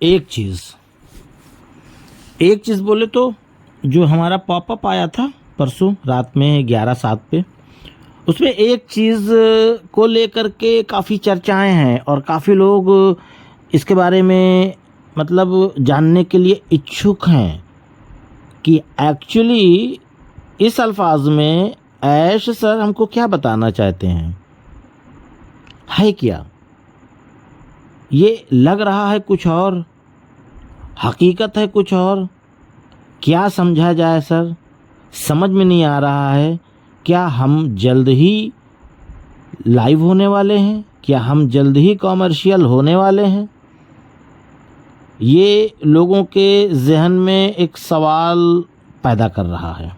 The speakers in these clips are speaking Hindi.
एक चीज़ बोले तो जो हमारा पॉपअप आया था परसों रात में 11:07 पे, उसमें एक चीज़ को लेकर के काफ़ी चर्चाएं हैं और काफ़ी लोग इसके बारे में मतलब जानने के लिए इच्छुक हैं कि एक्चुअली इस अल्फाज में ऐश सर हमको क्या बताना चाहते हैं, है क्या? ये लग रहा है कुछ और, हकीकत है कुछ और। क्या समझा जाए सर, समझ में नहीं आ रहा है। क्या हम जल्द ही लाइव होने वाले हैं? क्या हम जल्द ही कॉमर्शियल होने वाले हैं? ये लोगों के जहन में एक सवाल पैदा कर रहा है,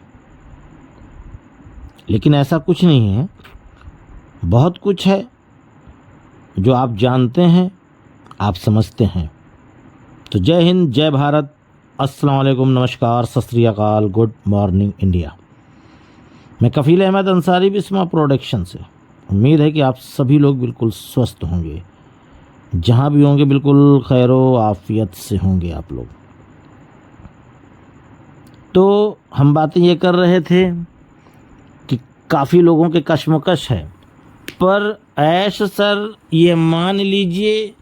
लेकिन ऐसा कुछ नहीं है। बहुत कुछ है जो आप जानते हैं, आप समझते हैं। तो जय हिंद, जय भारत, अस्सलाम वालेकुम, नमस्कार, सत श्री अकाल, गुड मॉर्निंग इंडिया। मैं कफील अहमद अंसारी बिस्मा प्रोडक्शन से। उम्मीद है कि आप सभी लोग बिल्कुल स्वस्थ होंगे, जहाँ भी होंगे बिल्कुल खैरो आफियत से होंगे आप लोग। तो हम बातें ये कर रहे थे कि काफ़ी लोगों के कश्मकश है, पर ऐश सर ये मान लीजिए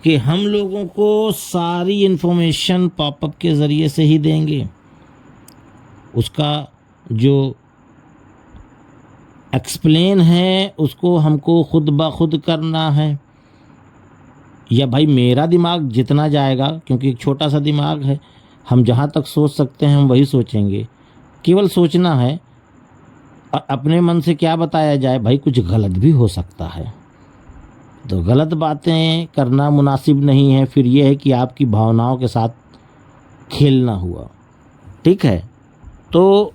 कि हम लोगों को सारी इन्फॉर्मेशन पॉपअप के ज़रिए से ही देंगे। उसका जो एक्सप्लेन है उसको हमको खुद ब खुद करना है, या भाई मेरा दिमाग जितना जाएगा, क्योंकि एक छोटा सा दिमाग है, हम जहाँ तक सोच सकते हैं हम वही सोचेंगे। केवल सोचना है। अपने मन से क्या बताया जाए भाई, कुछ गलत भी हो सकता है, तो गलत बातें करना मुनासिब नहीं है। फिर यह है कि आपकी भावनाओं के साथ खेलना हुआ, ठीक है, तो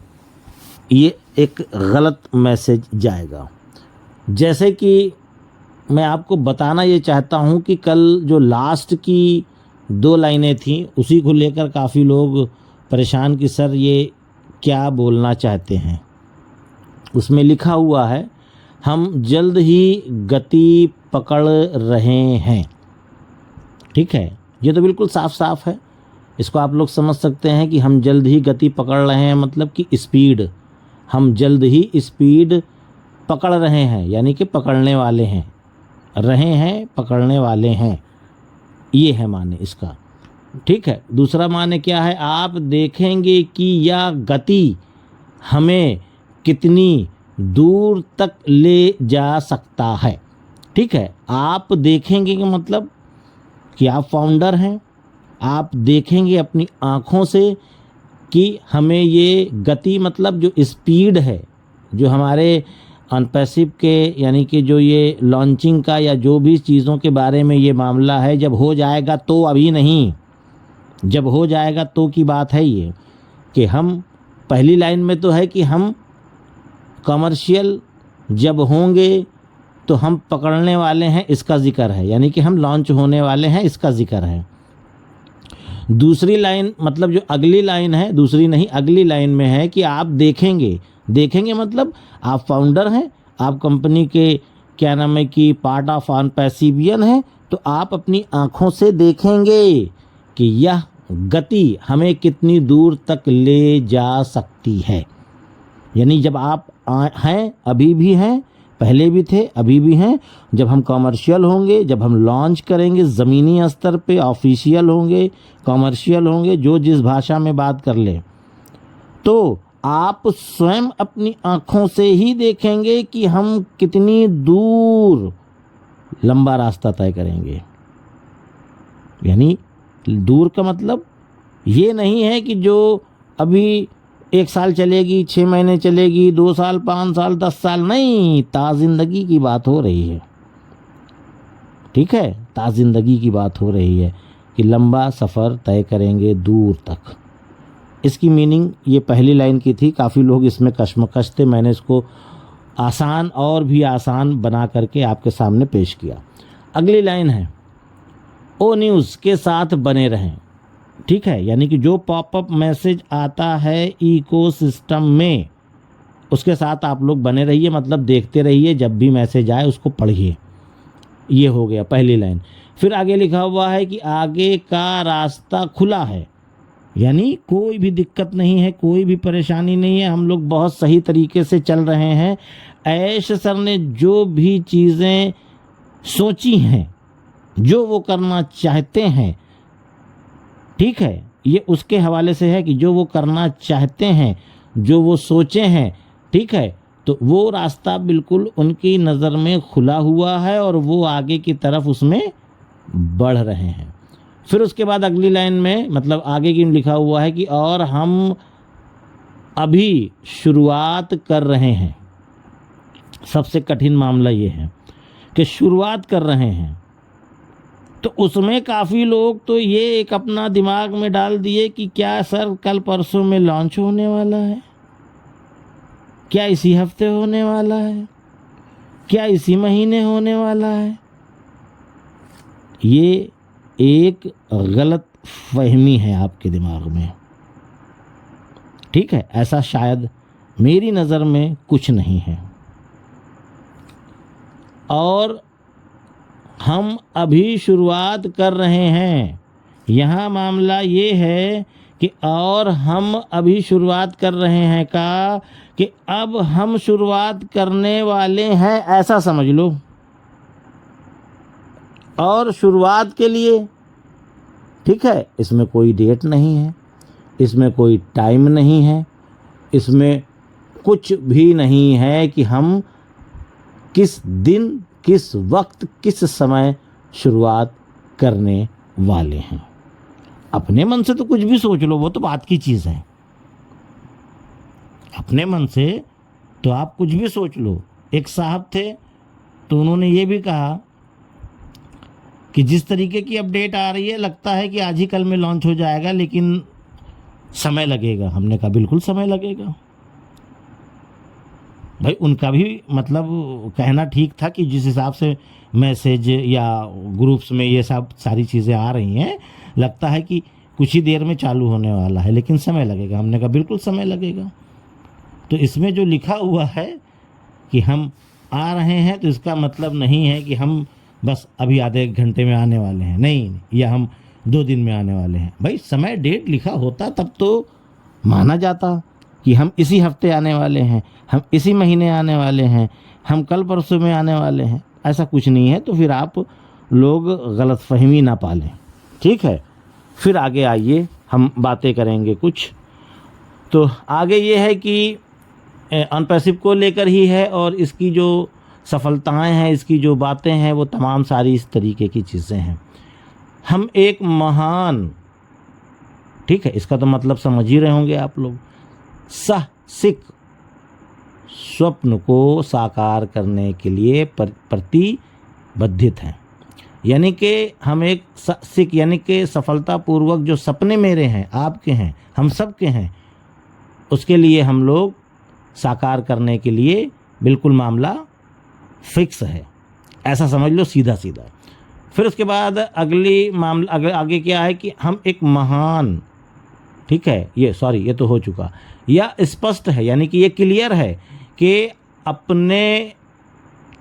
ये एक गलत मैसेज जाएगा। जैसे कि मैं आपको बताना ये चाहता हूँ कि कल जो लास्ट की 2 लाइनें थीं उसी को लेकर काफ़ी लोग परेशान कि सर ये क्या बोलना चाहते हैं। उसमें लिखा हुआ है हम जल्द ही गति पकड़ रहे हैं, ठीक है। ये तो बिल्कुल साफ साफ है, इसको आप लोग समझ सकते हैं कि हम जल्द ही गति पकड़ रहे हैं मतलब कि स्पीड, हम जल्द ही स्पीड पकड़ रहे हैं, यानी कि पकड़ने वाले हैं, रहे हैं पकड़ने वाले हैं, ये है माने इसका, ठीक है। दूसरा माने क्या है, आप देखेंगे कि यह गति हमें कितनी दूर तक ले जा सकता है, ठीक है। आप देखेंगे कि मतलब कि आप फाउंडर हैं, आप देखेंगे अपनी आँखों से कि हमें ये गति मतलब जो स्पीड है, जो हमारे अनपैसिव के यानी कि जो ये लॉन्चिंग का या जो भी चीज़ों के बारे में ये मामला है, जब हो जाएगा तो, अभी नहीं, जब हो जाएगा तो की बात है ये, कि हम पहली लाइन में तो है कि हम कमर्शियल जब होंगे तो हम पकड़ने वाले हैं, इसका जिक्र है, यानी कि हम लॉन्च होने वाले हैं, इसका जिक्र है। दूसरी लाइन मतलब जो अगली लाइन है, दूसरी नहीं अगली लाइन में है कि आप देखेंगे, देखेंगे मतलब आप फाउंडर हैं, आप कंपनी के क्या नाम है कि पार्ट ऑफ अनपैसिवियन हैं, तो आप अपनी आँखों से देखेंगे कि यह गति हमें कितनी दूर तक ले जा सकती है। यानी जब आप हैं, अभी भी हैं, पहले भी थे, अभी भी हैं, जब हम कॉमर्शियल होंगे, जब हम लॉन्च करेंगे ज़मीनी स्तर पे, ऑफिशियल होंगे, कॉमर्शियल होंगे, जो जिस भाषा में बात कर ले, तो आप स्वयं अपनी आँखों से ही देखेंगे कि हम कितनी दूर लंबा रास्ता तय करेंगे। यानी दूर का मतलब ये नहीं है कि जो अभी 1 साल चलेगी, 6 महीने चलेगी, 2 साल, 5 साल, 10 साल, नहीं, ताज़िंदगी की बात हो रही है, ठीक है। ताज़िंदगी की बात हो रही है कि लंबा सफ़र तय करेंगे दूर तक। इसकी मीनिंग ये पहली लाइन की थी, काफ़ी लोग इसमें कश्मकश थे, मैंने इसको आसान और भी आसान बना करके आपके सामने पेश किया। अगली लाइन है, ओ न्यूज़ के साथ बने रहें, ठीक है। यानी कि जो पॉपअप मैसेज आता है इकोसिस्टम में, उसके साथ आप लोग बने रहिए, मतलब देखते रहिए, जब भी मैसेज आए उसको पढ़िए। ये हो गया पहली लाइन। फिर आगे लिखा हुआ है कि आगे का रास्ता खुला है, यानी कोई भी दिक्कत नहीं है, कोई भी परेशानी नहीं है, हम लोग बहुत सही तरीके से चल रहे हैं। ऐश सर ने जो भी चीज़ें सोची हैं, जो वो करना चाहते हैं, ठीक है, ये उसके हवाले से है कि जो वो करना चाहते हैं, जो वो सोचे हैं, ठीक है, तो वो रास्ता बिल्कुल उनकी नज़र में खुला हुआ है और वो आगे की तरफ उसमें बढ़ रहे हैं। फिर उसके बाद अगली लाइन में मतलब आगे की लिखा हुआ है कि और हम अभी शुरुआत कर रहे हैं। सबसे कठिन मामला ये है कि शुरुआत कर रहे हैं, तो उसमें काफ़ी लोग तो ये एक अपना दिमाग में डाल दिए कि क्या सर कल परसों में लॉन्च होने वाला है, क्या इसी हफ्ते होने वाला है, क्या इसी महीने होने वाला है। ये एक गलत फहमी है आपके दिमाग में, ठीक है, ऐसा शायद मेरी नज़र में कुछ नहीं है। और हम अभी शुरुआत कर रहे हैं, यहाँ मामला ये है कि और हम अभी शुरुआत कर रहे हैं का कि अब हम शुरुआत करने वाले हैं, ऐसा समझ लो। और शुरुआत के लिए, ठीक है, इसमें कोई डेट नहीं है, इसमें कोई टाइम नहीं है, इसमें कुछ भी नहीं है कि हम किस दिन, किस वक्त, किस समय शुरुआत करने वाले हैं। अपने मन से तो कुछ भी सोच लो, वो तो बात की चीज़ है। अपने मन से तो आप कुछ भी सोच लो। एक साहब थे तो उन्होंने ये भी कहा कि जिस तरीके की अपडेट आ रही है लगता है कि आज ही कल में लॉन्च हो जाएगा, लेकिन समय लगेगा। हमने कहा बिल्कुल समय लगेगा भाई। उनका भी मतलब कहना ठीक था कि जिस हिसाब से मैसेज या ग्रुप्स में ये सब सारी चीज़ें आ रही हैं, लगता है कि कुछ ही देर में चालू होने वाला है, लेकिन समय लगेगा। हमने कहा बिल्कुल समय लगेगा। तो इसमें जो लिखा हुआ है कि हम आ रहे हैं, तो इसका मतलब नहीं है कि हम बस अभी आधे एक घंटे में आने वाले हैं, नहीं, या हम 2 दिन में आने वाले हैं। भाई समय डेट लिखा होता तब तो माना जाता कि हम इसी हफ्ते आने वाले हैं, हम इसी महीने आने वाले हैं, हम कल परसों में आने वाले हैं। ऐसा कुछ नहीं है, तो फिर आप लोग गलतफहमी ना पालें, ठीक है। फिर आगे आइए, हम बातें करेंगे कुछ। तो आगे ये है कि अनपैसिव को लेकर ही है, और इसकी जो सफलताएं हैं, इसकी जो बातें हैं, वो तमाम सारी इस तरीके की चीज़ें हैं। हम एक महान, ठीक है, इसका तो मतलब समझ ही रहे होंगे आप लोग, साहसिक स्वप्न को साकार करने के लिए प्रतिबद्धित हैं। यानी कि हम एक साहसिक, यानी कि सफलतापूर्वक जो सपने मेरे हैं, आपके हैं, हम सब के हैं, उसके लिए हम लोग साकार करने के लिए बिल्कुल मामला फिक्स है, ऐसा समझ लो, सीधा सीधा। फिर उसके बाद अगली मामला आगे क्या है कि हम एक महान, ठीक है, ये तो हो चुका, या स्पष्ट है, यानी कि ये क्लियर है कि अपने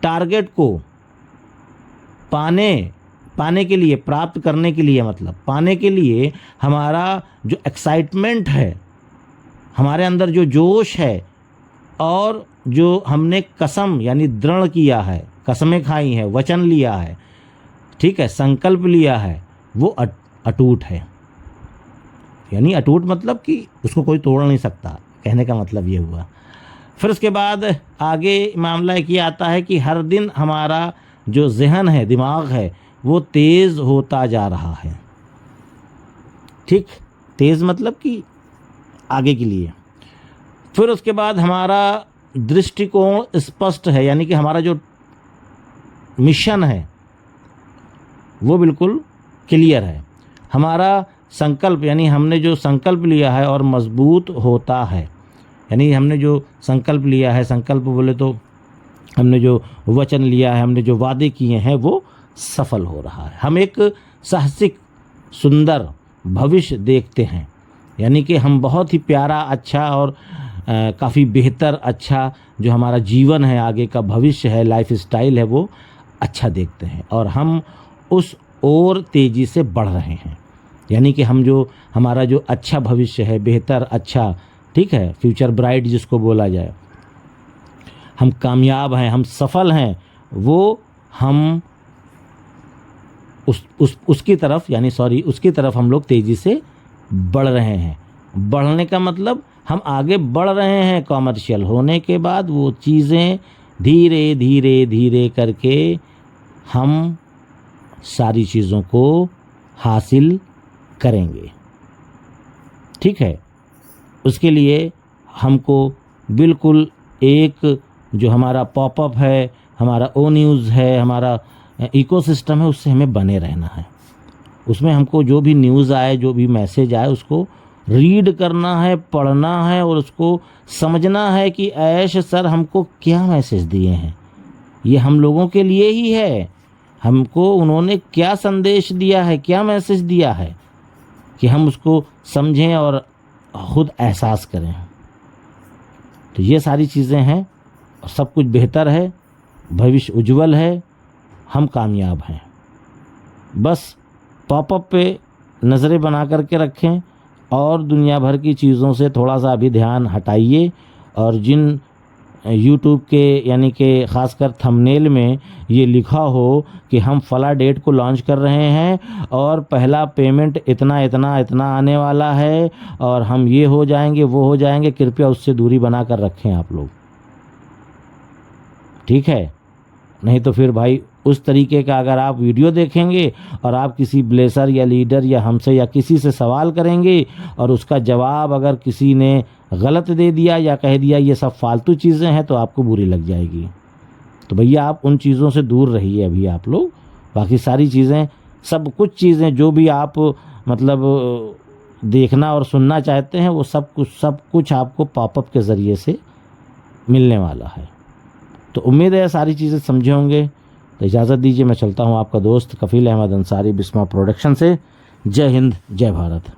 टारगेट को पाने के लिए, प्राप्त करने के लिए, मतलब पाने के लिए हमारा जो एक्साइटमेंट है, हमारे अंदर जो जोश है, और जो हमने कसम यानी दृढ़ किया है, कसमें खाई हैं, वचन लिया है, ठीक है, संकल्प लिया है, वो अटूट है। यानी अटूट मतलब कि उसको कोई तोड़ नहीं सकता, कहने का मतलब ये हुआ। फिर उसके बाद आगे मामला ये आता है कि हर दिन हमारा जो ज़हन है, दिमाग है, वो तेज़ होता जा रहा है, ठीक, तेज़ मतलब कि आगे के लिए। फिर उसके बाद हमारा दृष्टिकोण स्पष्ट है, यानी कि हमारा जो मिशन है वो बिल्कुल क्लियर है। हमारा संकल्प, यानी हमने जो संकल्प लिया है, और मजबूत होता है, यानी हमने जो संकल्प लिया है, संकल्प बोले तो हमने जो वचन लिया है, हमने जो वादे किए हैं, वो सफल हो रहा है। हम एक साहसिक सुंदर भविष्य देखते हैं, यानी कि हम बहुत ही प्यारा, अच्छा और काफ़ी बेहतर, अच्छा जो हमारा जीवन है, आगे का भविष्य है, लाइफ स्टाइल है, वो अच्छा देखते हैं और हम उस और तेज़ी से बढ़ रहे हैं। यानी कि हम जो हमारा जो अच्छा भविष्य है, बेहतर, अच्छा, ठीक है, फ्यूचर ब्राइट जिसको बोला जाए, हम कामयाब हैं, हम सफल हैं, वो हम उसकी तरफ, यानी सॉरी, उसकी तरफ हम लोग तेज़ी से बढ़ रहे हैं। बढ़ने का मतलब हम आगे बढ़ रहे हैं। कॉमर्शियल होने के बाद वो चीज़ें धीरे धीरे धीरे करके हम सारी चीज़ों को हासिल करेंगे। ठीक है, उसके लिए हमको बिल्कुल एक जो हमारा पॉपअप है, हमारा ओ न्यूज़ है, हमारा इकोसिस्टम है, उससे हमें बने रहना है। उसमें हमको जो भी न्यूज़ आए, जो भी मैसेज आए, उसको रीड करना है, पढ़ना है और उसको समझना है कि ऐश सर हमको क्या मैसेज दिए हैं, ये हम लोगों के लिए ही है, हमको उन्होंने क्या संदेश दिया है, क्या मैसेज दिया है, कि हम उसको समझें और खुद एहसास करें। तो ये सारी चीज़ें हैं, सब कुछ बेहतर है, भविष्य उज्जवल है, हम कामयाब हैं। बस पॉपअप पे नज़रें बना करके रखें और दुनिया भर की चीज़ों से थोड़ा सा अभी ध्यान हटाइए। और जिन यूट्यूब के यानी कि ख़ासकर थंबनेल में ये लिखा हो कि हम फला डेट को लॉन्च कर रहे हैं और पहला पेमेंट इतना इतना इतना आने वाला है और हम ये हो जाएंगे, वो हो जाएंगे, कृपया उससे दूरी बना कर रखें आप लोग। ठीक है, नहीं तो फिर भाई उस तरीके का अगर आप वीडियो देखेंगे और आप किसी ब्लेसर या लीडर या हमसे या किसी से सवाल करेंगे और उसका जवाब अगर किसी ने गलत दे दिया या कह दिया ये सब फालतू चीज़ें हैं, तो आपको बुरी लग जाएगी। तो भैया आप उन चीज़ों से दूर रहिए अभी आप लोग। बाकी सारी चीज़ें, सब कुछ चीज़ें जो भी आप मतलब देखना और सुनना चाहते हैं, वो सब कुछ आपको पॉपअप के ज़रिए से मिलने वाला है। तो उम्मीद है सारी चीज़ें समझे होंगे। तो इजाज़त दीजिए, मैं चलता हूँ। आपका दोस्त कफील अहमद अंसारी, बिस्मा प्रोडक्शन से। जय हिंद, जय भारत।